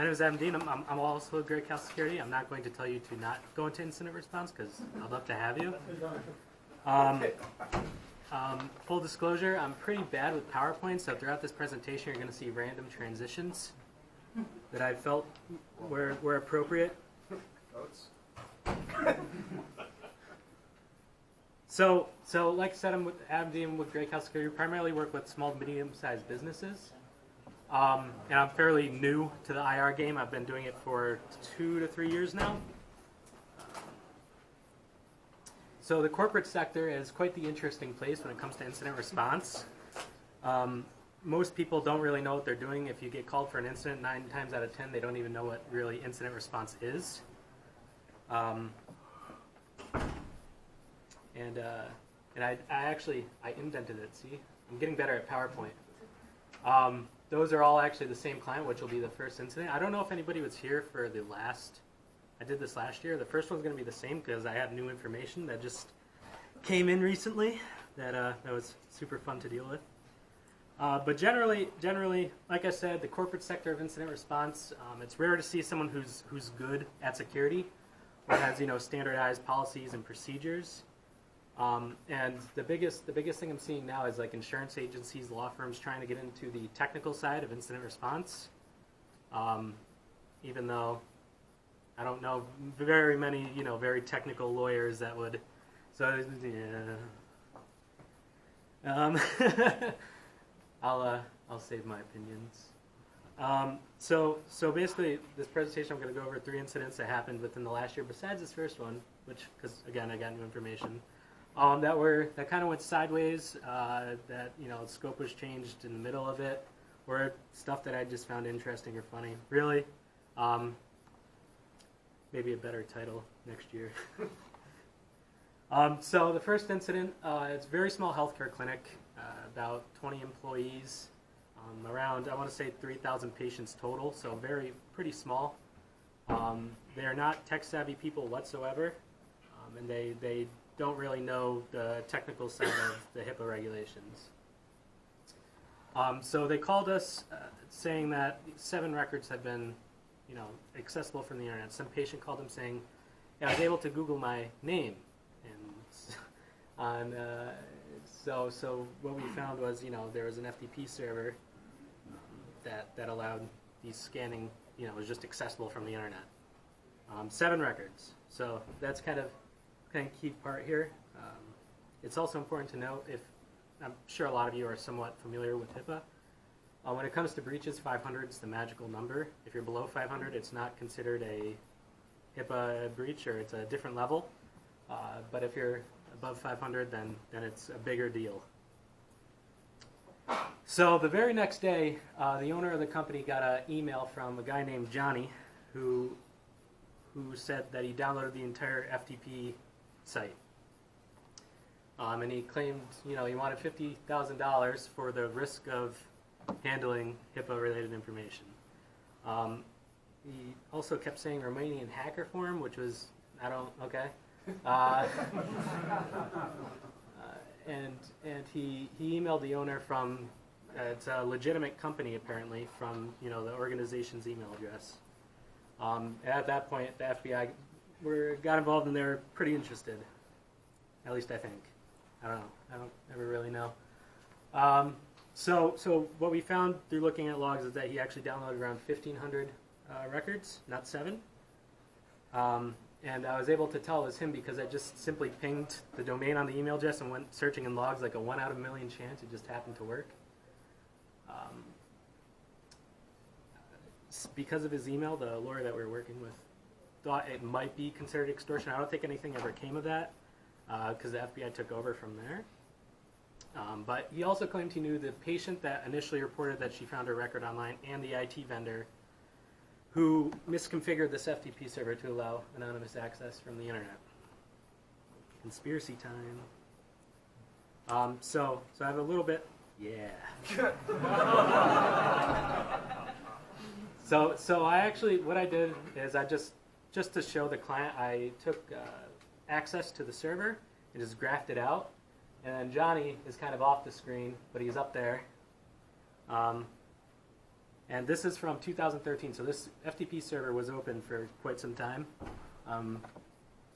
My name is Adam Dean. I'm also with Great Cal Security. I'm not going to tell you to not go into incident response because I'd love to have you. Full disclosure, I'm pretty bad with PowerPoint, so throughout this presentation you're going to see random transitions that I felt were appropriate. So like I said, I'm with Adam Dean with Great Cal Security. We primarily work with small to medium-sized businesses. And I'm fairly new to the IR game. I've been doing it for 2 to 3 years now. So the corporate sector is quite the interesting place when it comes to incident response. Most people don't really know what they're doing. If you get called for an incident, 9 times out of 10, they don't even know what really incident response is. And I indented it, see? I'm getting better at PowerPoint. Those are all actually the same client, which will be the first incident. I don't know if anybody was here for the last, I did this last year. The first one's going to be the same because I have new information that just came in recently that was super fun to deal with. But generally, like I said, the corporate sector of incident response, it's rare to see someone who's good at security or has standardized policies and procedures. And the biggest thing I'm seeing now is like insurance agencies, law firms trying to get into the technical side of incident response. Even though I don't know very many, very technical lawyers that would. So yeah. I'll save my opinions. So basically, this presentation I'm going to go over 3 incidents that happened within the last year. Besides this first one, which because again I got new information. That kind of went sideways, that scope was changed in the middle of it, or stuff that I just found interesting or funny. Really, maybe a better title next year. So the first incident, it's a very small healthcare clinic, about 20 employees, around, I want to say 3,000 patients total, so pretty small. They are not tech-savvy people whatsoever, and they don't really know the technical side of the HIPAA regulations. So they called us saying that 7 records had been, accessible from the internet. Some patient called them saying, yeah, I was able to Google my name. And so what we found was, there was an FTP server that allowed these scanning, was just accessible from the internet. 7 records. So that's kind of key part here. It's also important to note, I'm sure a lot of you are somewhat familiar with HIPAA. When it comes to breaches, 500 is the magical number. If you're below 500, it's not considered a HIPAA breach, or it's a different level. But if you're above 500, then it's a bigger deal. So the very next day, the owner of the company got an email from a guy named Johnny, who said that he downloaded the entire FTP site. And he claimed, he wanted $50,000 for the risk of handling HIPAA-related information. He also kept saying Romanian hacker form, which was, okay. And he emailed the owner from, it's a legitimate company apparently, from the organization's email address. At that point, the FBI got involved and they were pretty interested. At least I think. I don't know. I don't ever really know. So what we found through looking at logs is that he actually downloaded around 1,500 records, not 7. And I was able to tell it was him because I just simply pinged the domain on the email address and went searching in logs, like a 1 out of a million chance it just happened to work. Because of his email, the lawyer that we were working with thought it might be considered extortion. I don't think anything ever came of that because the FBI took over from there. But he also claimed he knew the patient that initially reported that she found her record online and the IT vendor who misconfigured this FTP server to allow anonymous access from the internet. Conspiracy time. So I have a little bit, yeah. So I actually, what I did is I just to show the client, I took access to the server and just graphed it out. And then Johnny is kind of off the screen, but he's up there. And this is from 2013, so this FTP server was open for quite some time.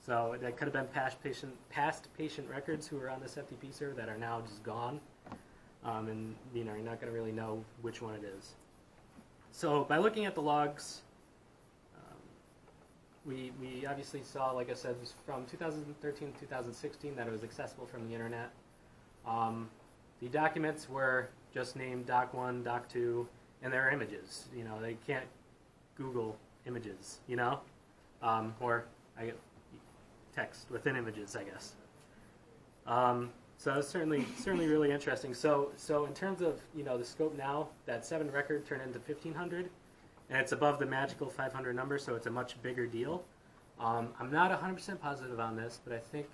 So that could have been past patient records who were on this FTP server that are now just gone. And you're not going to really know which one it is. So by looking at the logs, we obviously saw, like I said, it was from 2013 to 2016 that it was accessible from the internet. The documents were just named Doc1, Doc2, and they're images. They can't Google images, or text within images, I guess. So it's certainly really interesting. So in terms of the scope now, that 7 record turned into 1,500, and it's above the magical 500 number, so it's a much bigger deal. I'm not 100% positive on this, but I think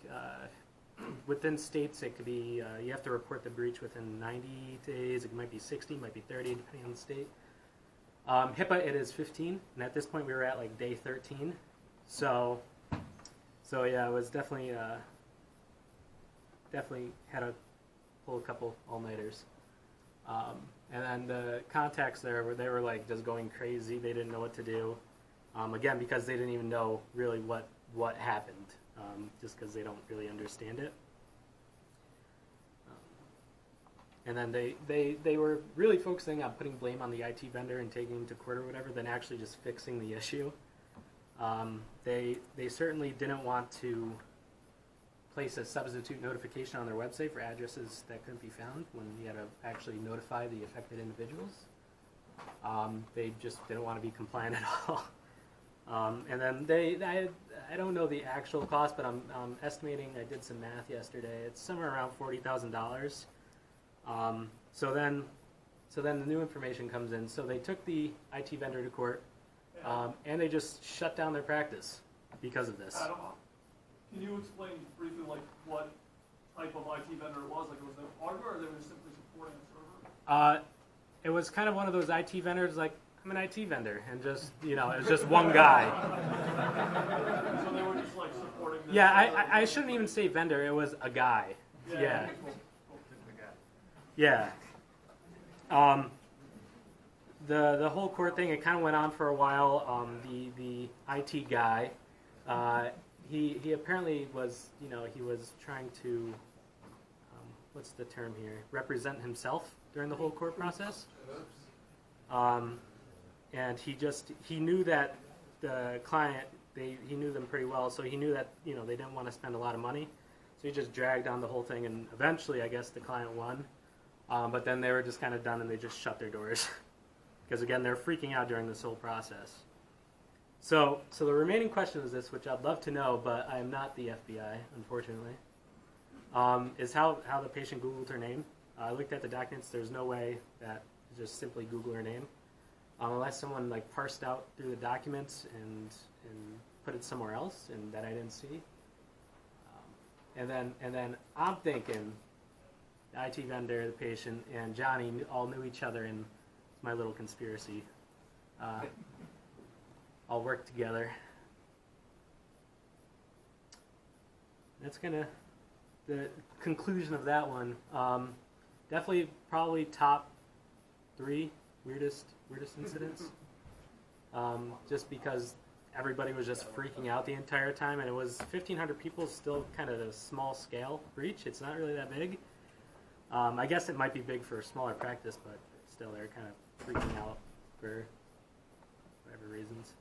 within states it could be you have to report the breach within 90 days. It might be 60, might be 30, depending on the state. HIPAA, it is 15, and at this point we were at like day 13. So yeah, it was definitely had to pull a couple all-nighters. And then the contacts there, they were like just going crazy. They didn't know what to do. Again, because they didn't even know really what happened, just because they don't really understand it. And then they were really focusing on putting blame on the IT vendor and taking him to court or whatever, than actually just fixing the issue. They certainly didn't want to place a substitute notification on their website for addresses that couldn't be found when you had to actually notify the affected individuals. They just didn't want to be compliant at all. And then I don't know the actual cost, but I'm estimating, I did some math yesterday, it's somewhere around $40,000. So then the new information comes in. So they took the IT vendor to court, and they just shut down their practice because of this. Can you explain briefly what type of IT vendor it was? Like, was it hardware, or they were simply supporting a server? It was kind of one of those IT vendors, like, I'm an IT vendor, and just, it was just one guy. So they were just like supporting this? Yeah, I shouldn't even say vendor, it was a guy. Yeah. Yeah. The whole court thing, it kind of went on for a while. The IT guy, he apparently was, he was trying to, what's the term here, represent himself during the whole court process. And he knew that the client, he knew them pretty well, so he knew that, they didn't want to spend a lot of money. So he just dragged on the whole thing, and eventually, I guess, the client won. But then they were just kind of done, and they just shut their doors. Because, again, they're freaking out during this whole process. So the remaining question is this, which I'd love to know, but I am not the FBI, unfortunately, is how the patient Googled her name. I looked at the documents. There's no way that you just simply Google her name. Unless someone parsed out through the documents and put it somewhere else, and that I didn't see. And then I'm thinking the IT vendor, the patient, and Johnny all knew each other in my little conspiracy. All work together. That's the conclusion of that one. Definitely, probably top 3 weirdest incidents. Just because everybody was just freaking out the entire time, and it was 1,500 people, still kind of a small scale breach. It's not really that big. I guess it might be big for a smaller practice, but still they're kind of freaking out for whatever reasons.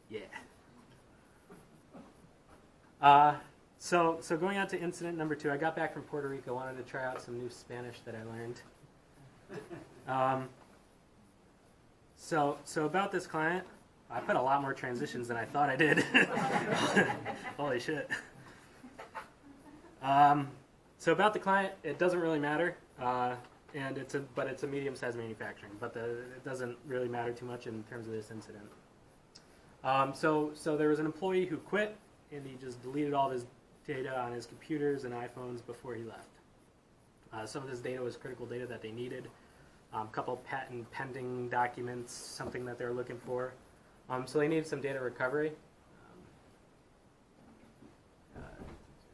Yeah. So going on to incident number 2, I got back from Puerto Rico, wanted to try out some new Spanish that I learned. So about this client, I put a lot more transitions than I thought I did. Holy shit. So about the client, it doesn't really matter, and it's a medium-sized manufacturing, but it doesn't really matter too much in terms of this incident. So there was an employee who quit, and he just deleted all of his data on his computers and iPhones before he left. Some of this data was critical data that they needed. A couple patent pending documents, something that they were looking for. So they needed some data recovery.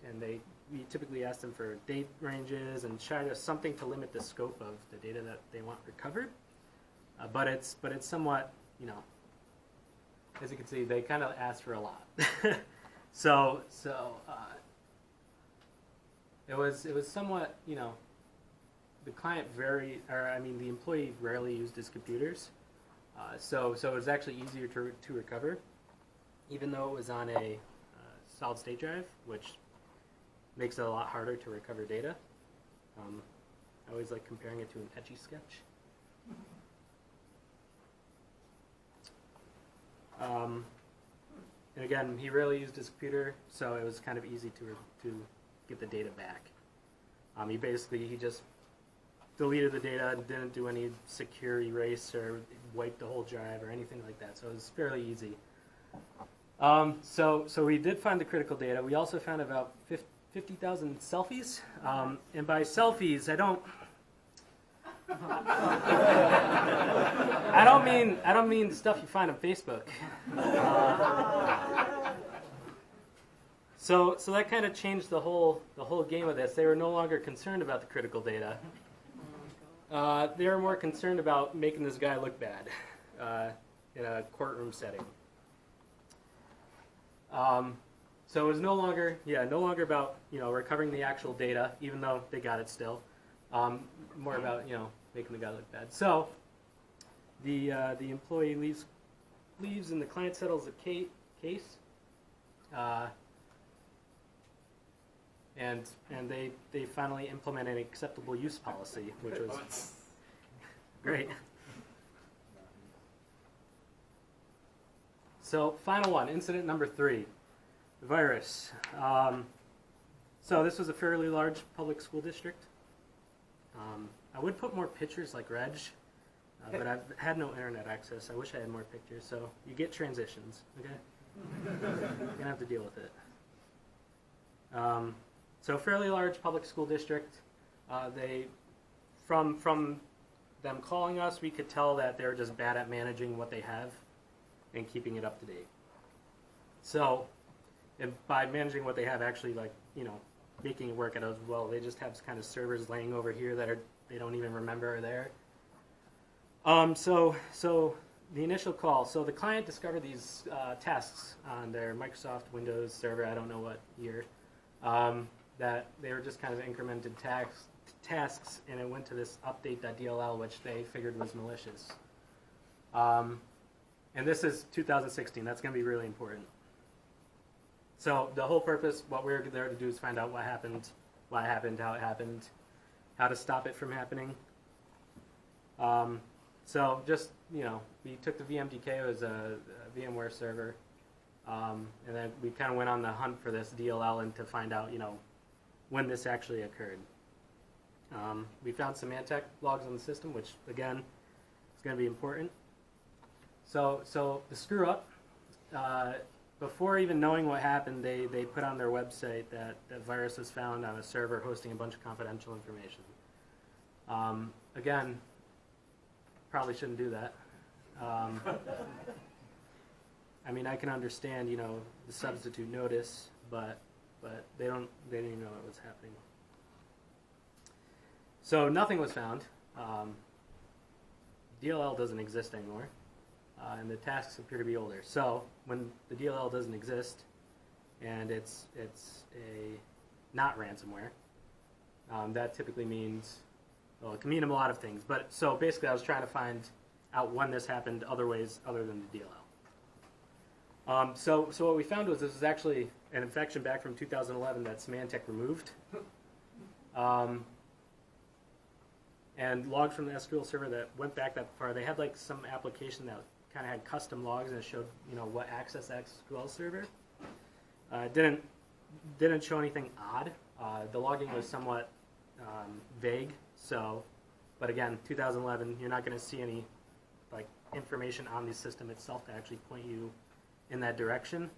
And we typically ask them for date ranges and try to something to limit the scope of the data that they want recovered. but it's somewhat, as you can see, they kind of asked for a lot. so it was somewhat, the the employee rarely used his computers, so it was actually easier to recover, even though it was on a solid state drive, which makes it a lot harder to recover data. I always like comparing it to an Etch-a-Sketch. And again, he rarely used his computer, so it was kind of easy to get the data back. He just deleted the data and didn't do any secure erase or wipe the whole drive or anything like that, so it was fairly easy. So we did find the critical data. We also found about 50,000 selfies, and by selfies, I don't mean stuff you find on Facebook. So that kind of changed the whole game of this. They were no longer concerned about the critical data. They were more concerned about making this guy look bad in a courtroom setting. So it was no longer about recovering the actual data, even though they got it still. More about making the guy look bad. So the employee leaves and the client settles the case, and they finally implement an acceptable use policy, which was great. So final one, incident number 3, the virus. So this was a fairly large public school district. I would put more pictures like Reg, but I've had no internet access. I wish I had more pictures, so you get transitions, okay? You're going to have to deal with it. So fairly large public school district. From them calling us, we could tell that they're just bad at managing what they have and keeping it up to date. So by managing what they have, actually making it work out as well, they just have kind of servers laying over here that they don't even remember are there. So the initial call. So the client discovered these tasks on their Microsoft Windows server. I don't know what year. That they were just kind of incremented tasks, and it went to this update.dll, which they figured was malicious. And this is 2016. That's going to be really important. So the whole purpose, what we're there to do is find out what happened, why it happened, how it happened, how to stop it from happening. So just, we took the VMDK, it was a VMware server, and then we kind of went on the hunt for this DLL and to find out, when this actually occurred. We found Symantec logs on the system, which, again, is going to be important. So the screw-up, before even knowing what happened, they put on their website that virus was found on a server hosting a bunch of confidential information. Again, probably shouldn't do that. I mean, I can understand, the substitute notice, but they didn't even know what was happening. So nothing was found. DLL doesn't exist anymore. And the tasks appear to be older. So when the DLL doesn't exist, and it's a not ransomware, that typically means, well, it can mean a lot of things. But so basically, I was trying to find out when this happened other ways other than the DLL. So what we found was this was actually an infection back from 2011 that Symantec removed. And logs from the SQL server that went back that far. They had some application that kind of had custom logs and it showed what accessed that SQL server. Didn't show anything odd. The logging was somewhat vague. So, but again, 2011, you're not going to see any information on the system itself to actually point you in that direction.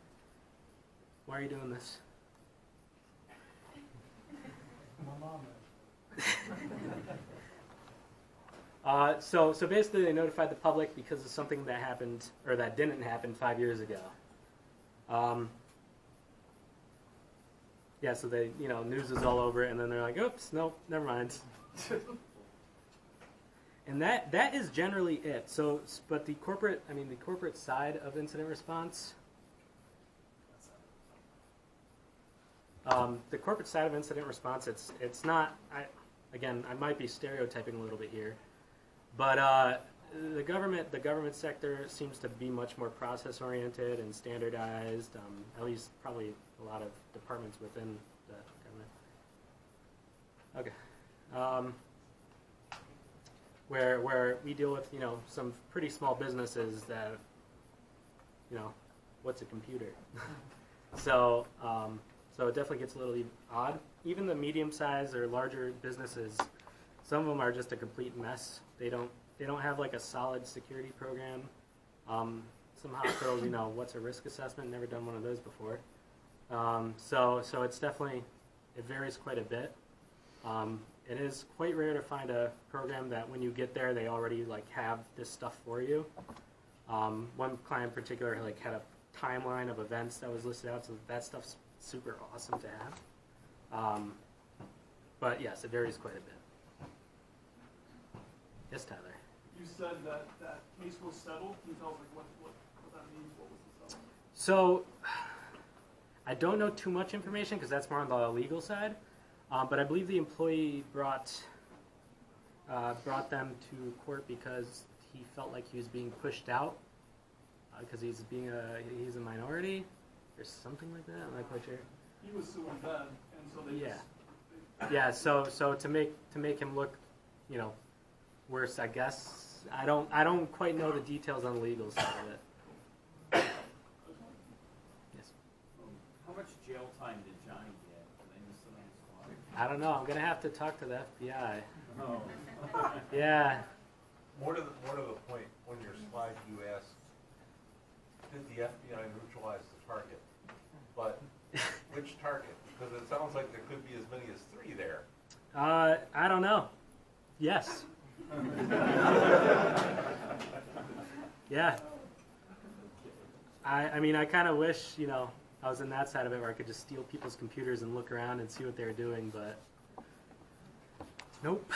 Why are you doing this? My mom. So basically, they notified the public because of something that happened or that didn't happen 5 years ago. Yeah, so they, news is all over it, and then they're like, "Oops, nope, never mind." And that is generally it. So, but the corporate side of incident response, the corporate side of incident response, it's not. I might be stereotyping a little bit here, but the government sector seems to be much more process oriented and standardized. At least probably a lot of departments within the government. Okay. Where we deal with, some pretty small businesses that, what's a computer? So it definitely gets a little odd. Even the medium-sized or larger businesses, some of them are just a complete mess. They don't have like a solid security program. Some hospitals, what's a risk assessment? Never done one of those before. So it's definitely, it varies quite a bit. It is quite rare to find a program that when you get there, they already have this stuff for you. One client in particular had a timeline of events that was listed out, so that stuff's super awesome to have. But yes, it varies quite a bit. Yes, Tyler. You said that case was settled. Can you tell us what that means? What was the settlement? So I don't know too much information because that's more on the legal side. But I believe the employee brought them to court because he felt like he was being pushed out because he's a minority or something like that. I'm not quite sure. He was suing then, and so they yeah. So to make him look, worse, I guess. I don't quite know the details on the legal side of it. Yes. How much jail time did Johnny get? I don't know. I'm gonna have to talk to the FBI. Oh. Yeah. More to the point, on your slide you asked, did the FBI neutralize the target? But which target? Because it sounds like there could be as many as 3 there. I don't know. Yes. Yeah. I kind of wish, I was in that side of it where I could just steal people's computers and look around and see what they were doing, but nope.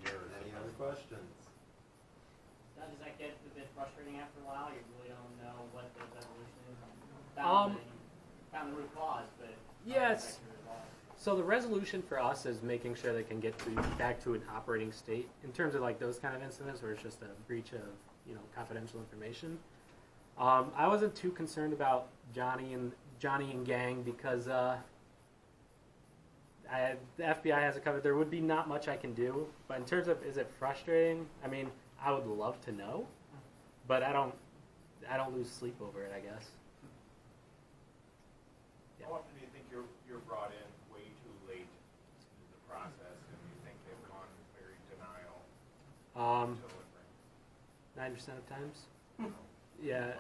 Any other questions? Now, does that get a bit frustrating after a while? You really don't know what the resolution is? Found the root cause, but... Yes. So the resolution for us is making sure they can get back to an operating state in terms of those kind of incidents where it's just a breach of confidential information. I wasn't too concerned about Johnny and gang because the FBI has it covered. There would be not much I can do, but in terms of is it frustrating? I would love to know, but I don't lose sleep over it, I guess. How often do you think you're brought in way too late in the process, and you think they've gone very denial until it brings? 9% of times. Yeah.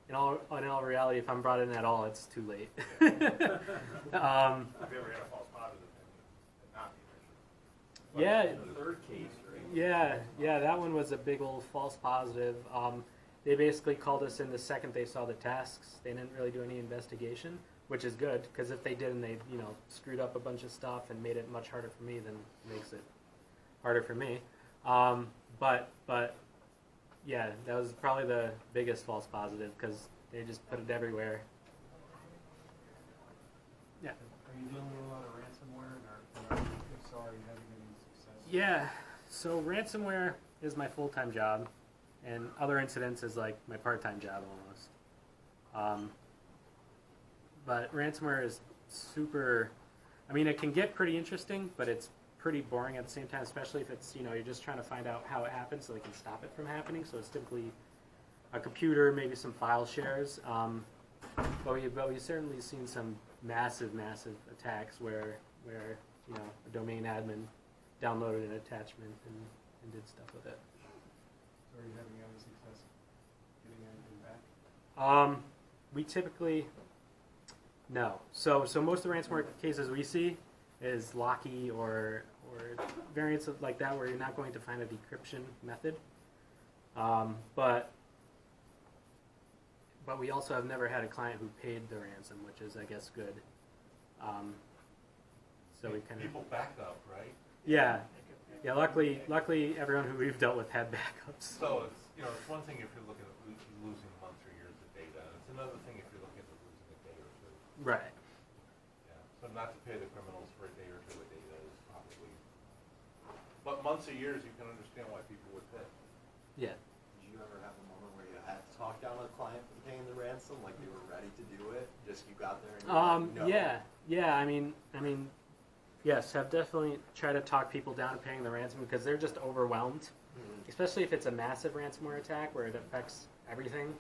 In all reality, if I'm brought in at all, it's too late. Have you ever had a false positive and not be measured? Yeah. The third case, right? Yeah, that one was a big old false positive. They basically called us in the second they saw the tasks. They didn't really do any investigation, which is good, because if they did and they, screwed up a bunch of stuff and made it much harder for me, then it makes it harder for me. But yeah, that was probably the biggest false positive, because they just put it everywhere. Yeah. Are you dealing with a lot of ransomware, or if so, are you having any success? Yeah, so ransomware is my full-time job, and other incidents is like my part-time job almost. But ransomware is super, it can get pretty interesting, but it's pretty boring at the same time, especially if it's, you're just trying to find out how it happens so they can stop it from happening. So it's typically a computer, maybe some file shares. But we've certainly seen some massive attacks where a domain admin downloaded an attachment and did stuff with it. So are you having any success getting anything back? We typically, no. So most of the ransomware cases we see is locky or variants of like that where you're not going to find a decryption method. But we also have never had a client who paid the ransom, which is, I guess, good. So we kind of People back up, right? yeah. Luckily everyone who we've dealt with had backups. So it's it's one thing if you're looking at losing months or years of data. It's another thing if you're looking at losing a day or two. Right. Yeah. So not to pay the criminals for a day or two of data is probably. But months or years, you can understand why people would pay. Yeah. Did you ever have a moment where you had to talk down a client from paying the ransom, like they were ready to do it, just you got there and you were like, no. Yeah. I mean, yes, I've definitely tried to talk people down to paying the ransom because they're just overwhelmed, especially if it's a massive ransomware attack where it affects everything.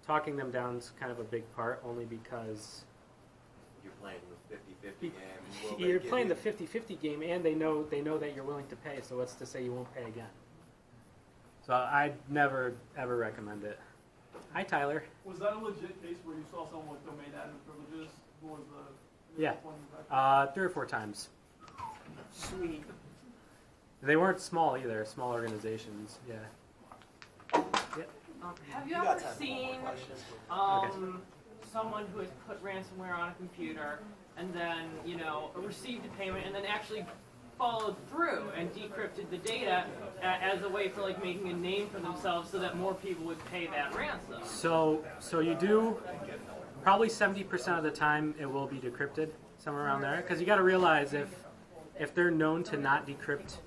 Talking them down is kind of a big part, only because You're playing the 50-50 game. Will they you're give playing you- the 50-50 game, and they know that you're willing to pay. So what's to say you won't pay again? So I'd never ever recommend it. Hi, Tyler. Was that a legit case where you saw someone with domain admin privileges? Who was the Yeah. one you backed? 3 or 4 times. Sweet. They weren't small either. Small organizations. Yeah. Have you You got ever time for one seen more question? someone who has put ransomware on a computer and then, received a payment and then actually followed through and decrypted the data as a way for making a name for themselves so that more people would pay that ransom? So you do probably 70% of the time it will be decrypted, somewhere around there, because you got to realize if they're known to not decrypt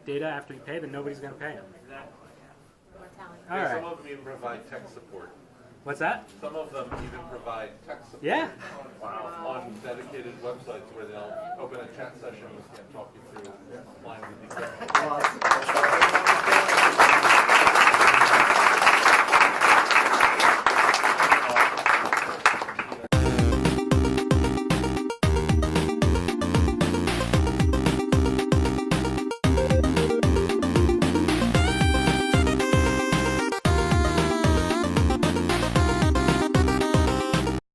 data after you pay, then nobody's going to pay them. All Some right. of them even provide tech support. What's that? Some of them even provide tech support. Yeah. On dedicated websites where they'll open a chat session and talk you through applying the decryption.